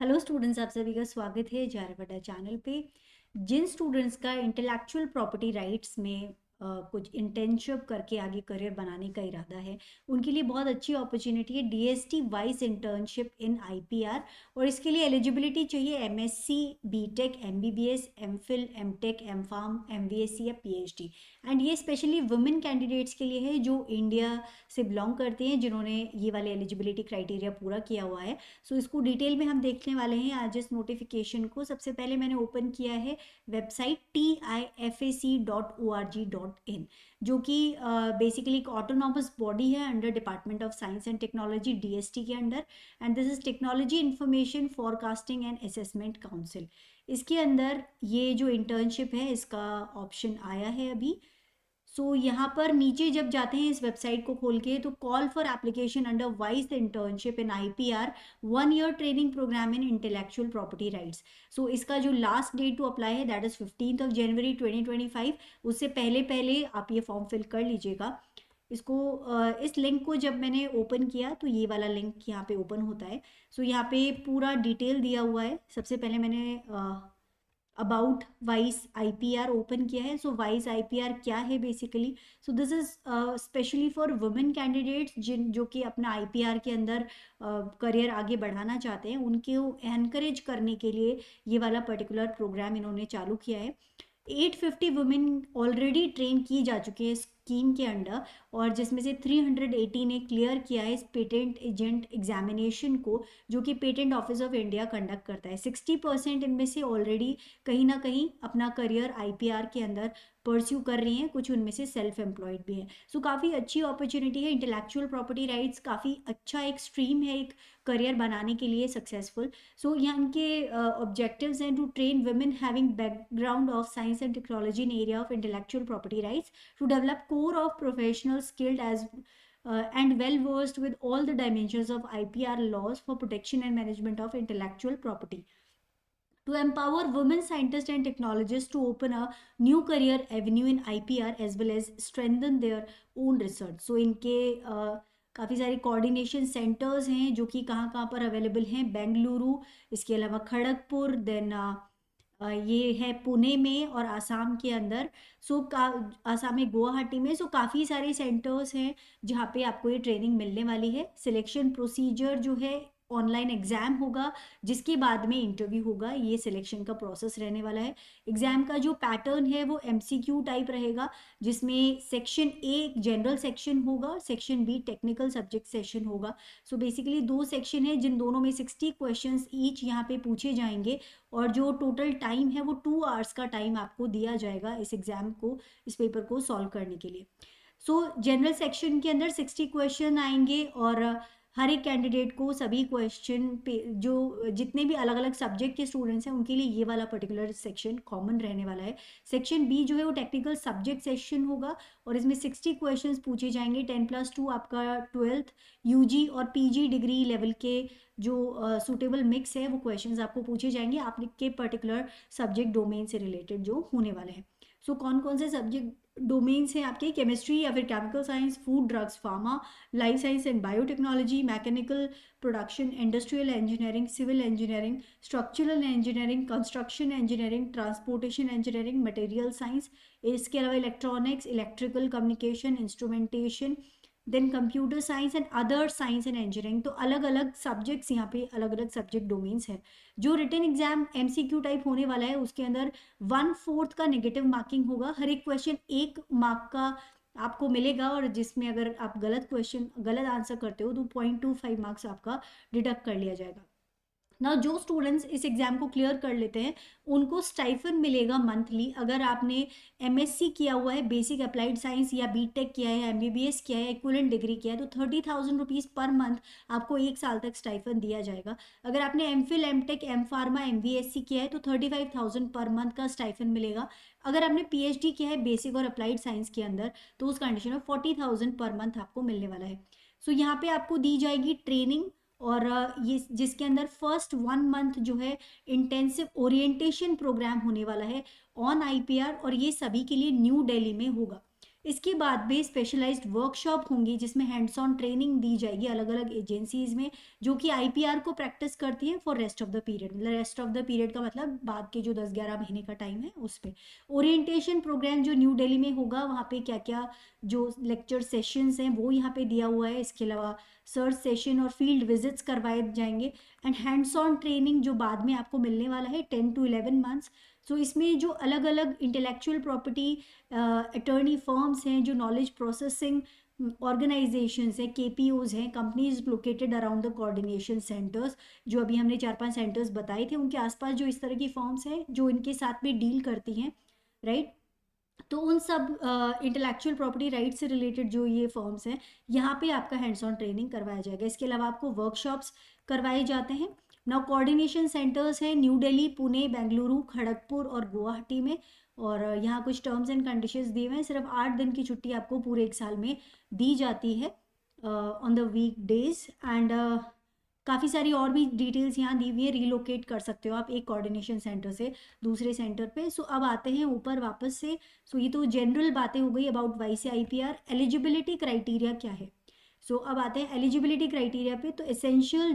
Hello students, आप सभी का स्वागत है जारवटा चैनल पे। जिन स्टूडेंट्स का इंटेलेक्चुअल प्रॉपर्टी राइट्स में कुछ इंटर्नशिप करके आगे करियर बनाने का इरादा है, उनके लिए बहुत अच्छी अपॉर्चुनिटी है डीएसटी वाइस इंटर्नशिप इन आईपीआर। और इसके लिए एलिजिबिलिटी चाहिए MSc, BTech, MBBS, MPhil, MTech, MPharm, MVSc या पीएचडी। एंड ये स्पेशली वुमेन कैंडिडेट्स के लिए है जो इंडिया से बिलोंग करते हैं, जिन्होंने ये वाले एलिजिबिलिटी क्राइटेरिया पूरा किया हुआ है। सो इसको डिटेल में हम देखने वाले हैं आज इस नोटिफिकेशन को। सबसे पहले मैंने ओपन किया है वेबसाइट tifac.org.in, जो कि बेसिकली एक ऑटोनॉमस बॉडी है under department of science and technology, DST के under. And this is technology information forecasting and assessment council. इसके अंदर ये जो इंटर्नशिप है इसका ऑप्शन आया है अभी। यहाँ पर नीचे जब जाते हैं इस वेबसाइट को खोल के, तो कॉल फॉर एप्लीकेशन अंडर वाइस internship in IPR 1 year training programme in intellectual property rights. इसका जो लास्ट डेट टू अप्लाई है दैट इज 15 जनवरी 2025। उससे पहले पहले आप ये फॉर्म फिल कर लीजिएगा। इसको इस लिंक को जब मैंने ओपन किया तो ये वाला लिंक यहाँ पे ओपन होता है। यहाँ पे पूरा डिटेल दिया हुआ है। सबसे पहले मैंने अबाउट वाइस आईपीआर ओपन किया है। वाइस आईपीआर क्या है basically? This is specially for women candidates जो कि अपना आईपीआर के अंदर करियर आगे बढ़ाना चाहते हैं, उनको एनकरेज करने के लिए ये वाला पर्टिकुलर प्रोग्राम इन्होंने चालू किया है। 850 वुमेन ऑलरेडी ट्रेन की जा चुकी है स्कीम के अंडर, और जिसमें से 380 ने क्लियर किया है इस पेटेंट एजेंट एग्जामिनेशन को, जो कि patent office of India conduct करता है। 60% इनमें से ऑलरेडी कहीं ना कहीं अपना करियर आईपीआर के अंदर परस्यू कर रही हैं, कुछ उनमें से सेल्फ एम्प्लॉयड भी हैं। काफ़ी अच्छी अपॉर्चुनिटी है। इंटेलेक्चुअल प्रॉपर्टी राइट्स काफ़ी अच्छा एक स्ट्रीम है एक करियर बनाने के लिए सक्सेसफुल। यहाँ इनके ऑब्जेक्टिव्स हैं to train women having background of science and technology in area of intellectual property rights to develop core of professional skilled as and well versed with all the dimensions of IPR laws for protection and management of intellectual property, to empower women scientists and technologists to open a new career avenue in IPR as well as strengthen their own research। इनके काफ़ी सारे coordination centres हैं जो कि कहाँ कहाँ पर available हैं। बेंगलुरु, इसके अलावा खड़गपुर, देन ये है पुणे में और आसाम के अंदर। आसाम में गुवाहाटी में। काफ़ी सारे सेंटर्स हैं जहाँ पे आपको ये ट्रेनिंग मिलने वाली है। सिलेक्शन प्रोसीजर जो है ऑनलाइन एग्ज़ाम होगा, जिसके बाद में इंटरव्यू होगा। ये सिलेक्शन का प्रोसेस रहने वाला है। एग्ज़ाम का जो पैटर्न है वो एमसीक्यू टाइप रहेगा, जिसमें सेक्शन ए जनरल सेक्शन होगा, section B technical subject session होगा। बेसिकली 2 सेक्शन है, जिन दोनों में 60 क्वेश्चंस ईच यहाँ पे पूछे जाएंगे, और जो टोटल टाइम है वो 2 आवर्स का टाइम आपको दिया जाएगा इस एग्ज़ाम को, इस पेपर को सॉल्व करने के लिए। जनरल सेक्शन के अंदर 60 क्वेश्चन आएंगे, और हर एक कैंडिडेट को सभी क्वेश्चन पे जो जितने भी अलग अलग सब्जेक्ट के स्टूडेंट्स हैं उनके लिए ये वाला पर्टिकुलर सेक्शन कॉमन रहने वाला है। सेक्शन बी जो है वो टेक्निकल सब्जेक्ट सेक्शन होगा, और इसमें 60 क्वेश्चंस पूछे जाएंगे। 10+2 आपका 12th यूजी और पीजी डिग्री लेवल के जो सूटेबल मिक्स है वो क्वेश्चंस आपको पूछे जाएंगे आपके पर्टिकुलर सब्जेक्ट डोमेन से रिलेटेड जो होने वाले हैं। कौन कौन से सब्जेक्ट डोमेन्स हैं आपके? केमिस्ट्री या फिर chemical science, food, drugs, pharma, life science and biotechnology, mechanical, production, industrial engineering, civil engineering, structural engineering, construction engineering, transportation engineering, material science. इसके अलावा electronics, electrical communication, instrumentation, then computer science and other science and engineering. अलग अलग subjects यहाँ पे अलग अलग subject domains हैं। जो रिटन एग्जाम एमसीक्यू टाइप होने वाला है उसके अंदर 1/4 का नेगेटिव मार्किंग होगा। हर एक क्वेश्चन 1 मार्क का आपको मिलेगा, और जिसमें अगर आप गलत आंसर करते हो तो 0.25 मार्क्स आपका डिडक्ट कर लिया जाएगा ना। जो स्टूडेंट्स इस एग्जाम को क्लियर कर लेते हैं उनको स्टाइफन मिलेगा मंथली। अगर आपने एमएससी किया हुआ है, बेसिक अप्लाइड साइंस, या बीटेक किया है, एमबीबीएस किया है, इक्विवेलेंट डिग्री किया है, तो 30,000 रुपीज़ पर मंथ आपको 1 साल तक स्टाइफन दिया जाएगा। अगर आपने MPhil, MTech, M pharma, MVSc किया है तो 35,000 पर मंथ का स्टाइफन मिलेगा। अगर आपने पीएचडी किया है बेसिक और अप्लाइड साइंस के अंदर तो उस कंडीशन में 40,000 पर मंथ आपको मिलने वाला है। यहाँ पे आपको दी जाएगी ट्रेनिंग, और ये जिसके अंदर फर्स्ट 1 मंथ जो है इंटेंसिव ओरिएंटेशन प्रोग्राम होने वाला है ऑन आईपीआर, और ये सभी के लिए न्यू दिल्ली में होगा। इसके बाद में स्पेशलाइज्ड वर्कशॉप होंगी जिसमें हैंड्स ऑन ट्रेनिंग दी जाएगी अलग अलग एजेंसीज में, जो कि आईपीआर को प्रैक्टिस करती है for rest of the period. मतलब रेस्ट ऑफ द पीरियड का मतलब बाद के जो 10-11 महीने का टाइम है उस पर। ओरिएंटेशन प्रोग्राम जो न्यू दिल्ली में होगा, वहाँ पे क्या क्या जो लेक्चर सेशंस हैं वो यहाँ पे दिया हुआ है। इसके अलावा सर्च सेशन और फील्ड विजिट्स करवाए जाएंगे। एंड हैंड्स ऑन ट्रेनिंग जो बाद में आपको मिलने वाला है 10 to 11 months। सो इसमें जो अलग अलग इंटेलेक्चुअल प्रॉपर्टी अटर्नी फर्म्स हैं, जो नॉलेज प्रोसेसिंग ऑर्गेनाइजेशंस हैं, केपीओज हैं, companies located around the coordination centres, जो अभी हमने 4-5 सेंटर्स बताए थे, उनके आसपास जो इस तरह की फर्म्स हैं जो इनके साथ में डील करती हैं, राइट। तो उन सब इंटेलेक्चुअल प्रॉपर्टी राइट से रिलेटेड जो ये फर्म्स हैं, यहाँ पे आपका हैंड्स ऑन ट्रेनिंग करवाया जाएगा। इसके अलावा आपको वर्कशॉप्स करवाए जाते हैं। नाउ कोऑर्डिनेशन सेंटर्स हैं न्यू दिल्ली, पुणे, बेंगलुरु, खड़गपुर और गुवाहाटी में। और यहाँ कुछ टर्म्स एंड कंडीशंस दिए हुए हैं। सिर्फ 8 दिन की छुट्टी आपको पूरे एक साल में दी जाती है on the weekdays. And काफ़ी सारी और भी डिटेल्स यहाँ दी हुई है। रिलोकेट कर सकते हो आप एक कोऑर्डिनेशन सेंटर से दूसरे सेंटर पे। सो अब आते हैं ऊपर वापस से। सो ये तो जनरल बातें हो गई about YC IPR. Eligibility criteria क्या है? सो अब आते हैं एलिजिबिलिटी क्राइटेरिया पे। तो एसेंशियल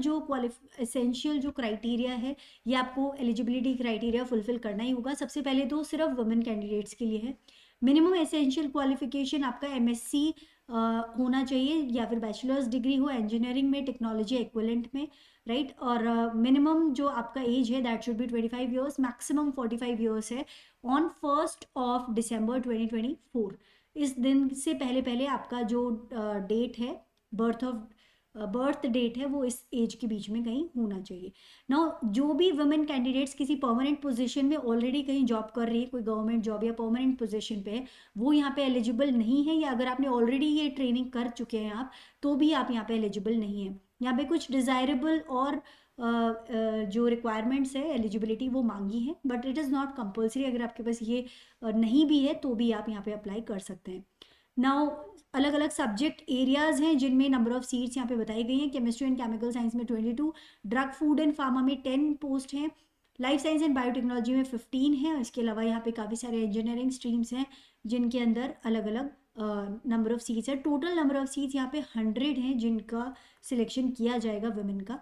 जो क्राइटेरिया है, ये आपको एलिजिबिलिटी क्राइटेरिया फुलफिल करना ही होगा। सबसे पहले तो सिर्फ वुमेन कैंडिडेट्स के लिए है। मिनिमम एसेंशियल क्वालिफिकेशन आपका एमएससी होना चाहिए या फिर बैचलर्स डिग्री हो इंजीनियरिंग में, टेक्नोलॉजी एक्विवेलेंट में, राइट। और मिनिमम जो आपका एज है that should be 25 years, maximum 45 years है ऑन 1 December 2024। इस दिन से पहले पहले आपका जो डेट है, बर्थ डेट है, वो इस एज के बीच में कहीं होना चाहिए। नाउ जो भी वुमेन कैंडिडेट्स किसी परमानेंट पोजीशन में ऑलरेडी कहीं जॉब कर रही है, कोई गवर्नमेंट जॉब या परमानेंट पोजीशन पे है, वो यहाँ पे एलिजिबल नहीं है। या अगर आपने ऑलरेडी ये ट्रेनिंग कर चुके हैं आप, तो भी आप यहाँ पे एलिजिबल नहीं है। यहाँ पे कुछ डिज़ायरेबल और जो रिक्वायरमेंट्स है एलिजिबिलिटी वो मांगी है, but it is not compulsory. अगर आपके पास ये नहीं भी है तो भी आप यहाँ पे अप्लाई कर सकते हैं। नाउ अलग अलग सब्जेक्ट एरियाज हैं जिनमें नंबर ऑफ सीट्स यहाँ पे बताई गई हैं। केमिस्ट्री एंड केमिकल साइंस में 22, ड्रग फूड एंड फार्मा में 10 पोस्ट हैं, लाइफ साइंस एंड बायोटेक्नोलॉजी में 15 है। इसके अलावा यहाँ पे काफ़ी सारे इंजीनियरिंग स्ट्रीम्स हैं जिनके अंदर अलग अलग नंबर ऑफ सीट्स है। टोटल नंबर ऑफ सीट्स यहाँ पे 100 हैं जिनका सिलेक्शन किया जाएगा वुमेन का।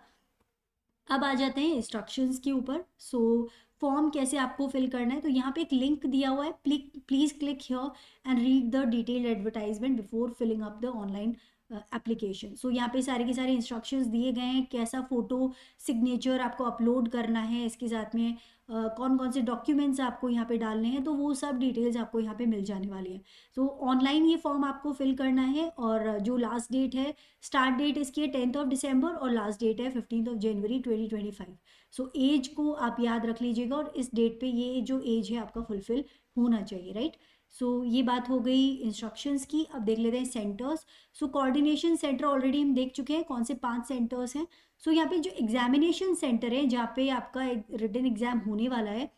अब आ जाते हैं इंस्ट्रक्शंस के ऊपर। सो फॉर्म कैसे आपको फिल करना है, तो यहाँ पे एक लिंक दिया हुआ है, please click here and read the detailed advertisement before filling up the online application. So यहाँ पे सारे के सारे इंस्ट्रक्शंस दिए गए हैं, कैसा फोटो सिग्नेचर आपको अपलोड करना है, इसके साथ में कौन कौन से डॉक्यूमेंट्स आपको यहाँ पे डालने हैं, तो वो सब डिटेल्स आपको यहाँ पे मिल जाने वाली है। तो ऑनलाइन ये फॉर्म आपको फिल करना है। और जो लास्ट डेट है, स्टार्ट डेट इसकी है 10 December और लास्ट डेट है 15 January 2025। सो एज को आप याद रख लीजिएगा और इस डेट पे ये जो एज है आपका फुलफिल होना चाहिए, राइट। सो ये बात हो गई इंस्ट्रक्शंस की। अब देख लेते हैं centres. So coordination centre already हम देख चुके हैं कौन से 5 सेंटर्स हैं। सो यहाँ पे जो एग्जामिनेशन सेंटर है जहाँ पे आपका एक रिटन एग्जाम होने वाला है,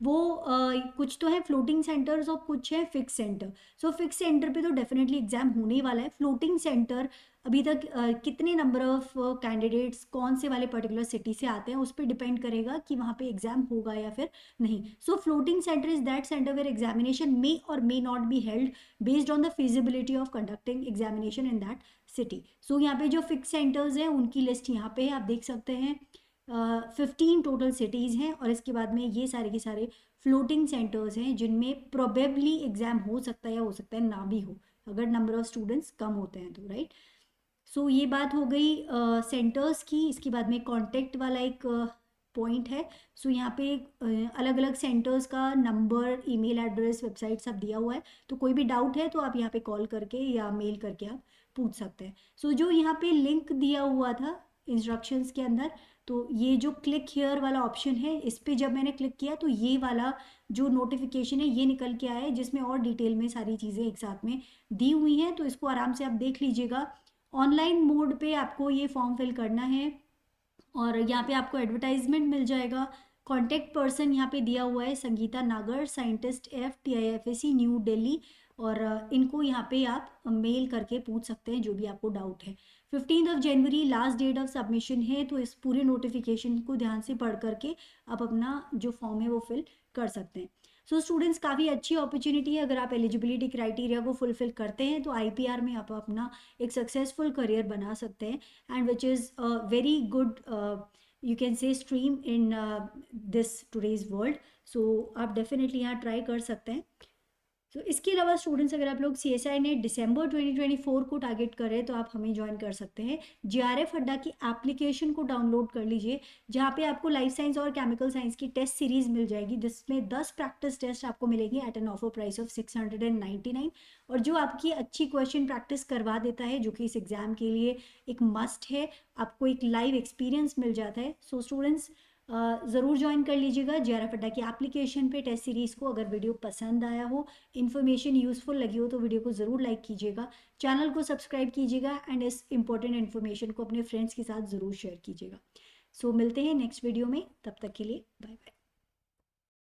वो कुछ तो है फ्लोटिंग सेंटर्स और कुछ है fix centre. So fix centre पे तो डेफिनेटली एग्जाम होने ही वाला है। फ्लोटिंग सेंटर अभी तक कितने नंबर ऑफ कैंडिडेट्स कौन से वाले पर्टिकुलर सिटी से आते हैं उस पर डिपेंड करेगा कि वहाँ पे एग्जाम होगा या फिर नहीं। So floating centre is that centre where examination may or may not be held based on the feasibility of conducting examination in that city. So यहाँ पे जो फिक्स सेंटर्स हैं उनकी लिस्ट यहाँ पे है, आप देख सकते हैं। 15 टोटल सिटीज़ हैं और इसके बाद में ये सारे के सारे फ्लोटिंग सेंटर्स हैं जिनमें प्रोबेबली एग्ज़ाम हो सकता है या हो सकता है ना भी हो, अगर नंबर ऑफ स्टूडेंट्स कम होते हैं तो, राइट। सो ये बात हो गई सेंटर्स की। इसके बाद में कॉन्टैक्ट वाला एक पॉइंट है। सो यहाँ पे अलग अलग सेंटर्स का नंबर, ईमेल एड्रेस, वेबसाइट सब दिया हुआ है। तो कोई भी डाउट है तो आप यहाँ पे कॉल करके या मेल करके आप पूछ सकते हैं। सो जो यहाँ पे लिंक दिया हुआ था इंस्ट्रक्शंस के अंदर, तो ये जो क्लिक हियर वाला ऑप्शन है, इस पर जब मैंने क्लिक किया तो ये वाला जो नोटिफिकेशन है ये निकल के आया है जिसमें और डिटेल में सारी चीज़ें एक साथ में दी हुई हैं। तो इसको आराम से आप देख लीजिएगा। ऑनलाइन मोड पे आपको ये फॉर्म फिल करना है और यहाँ पे आपको एडवर्टाइजमेंट मिल जाएगा। कॉन्टैक्ट पर्सन यहाँ पे दिया हुआ है संगीता नागर, साइंटिस्ट, FTIFAC न्यू दिल्ली, और इनको यहाँ पे आप मेल करके पूछ सकते हैं जो भी आपको डाउट है। 15 जनवरी लास्ट डेट ऑफ सबमिशन है, तो इस पूरे नोटिफिकेशन को ध्यान से पढ़ करके आप अपना जो फॉर्म है वो फिल कर सकते हैं। सो स्टूडेंट्स, काफ़ी अच्छी अपॉर्चुनिटी है। अगर आप एलिजिबिलिटी क्राइटेरिया को फुलफिल करते हैं तो आईपीआर में आप अपना एक सक्सेसफुल करियर बना सकते हैं, and which is very good you can say stream in this today's world. So आप डेफिनेटली यहाँ ट्राई कर सकते हैं। तो इसके अलावा स्टूडेंट्स, अगर आप लोग सीएसआई ने दिसंबर 2024 को टारगेट करें तो आप हमें ज्वाइन कर सकते हैं। जेआरएफ अड्डा की एप्लीकेशन को डाउनलोड कर लीजिए, जहाँ पे आपको लाइफ साइंस और केमिकल साइंस की टेस्ट सीरीज मिल जाएगी, जिसमें 10 प्रैक्टिस टेस्ट आपको मिलेंगे at an offer price of 699, और जो आपकी अच्छी क्वेश्चन प्रैक्टिस करवा देता है, जो कि इस एग्जाम के लिए एक मस्ट है। आपको एक लाइव एक्सपीरियंस मिल जाता है। सो स्टूडेंट्स, ज़रूर ज्वाइन कर लीजिएगा जेआरएफ अड्डा की एप्लीकेशन पे टेस्ट सीरीज़ को। अगर वीडियो पसंद आया हो, इन्फॉर्मेशन यूज़फुल लगी हो, तो वीडियो को ज़रूर लाइक कीजिएगा, चैनल को सब्सक्राइब कीजिएगा, एंड इस इंपॉर्टेंट इन्फॉर्मेशन को अपने फ्रेंड्स के साथ ज़रूर शेयर कीजिएगा। सो मिलते हैं नेक्स्ट वीडियो में, तब तक के लिए बाय बाय।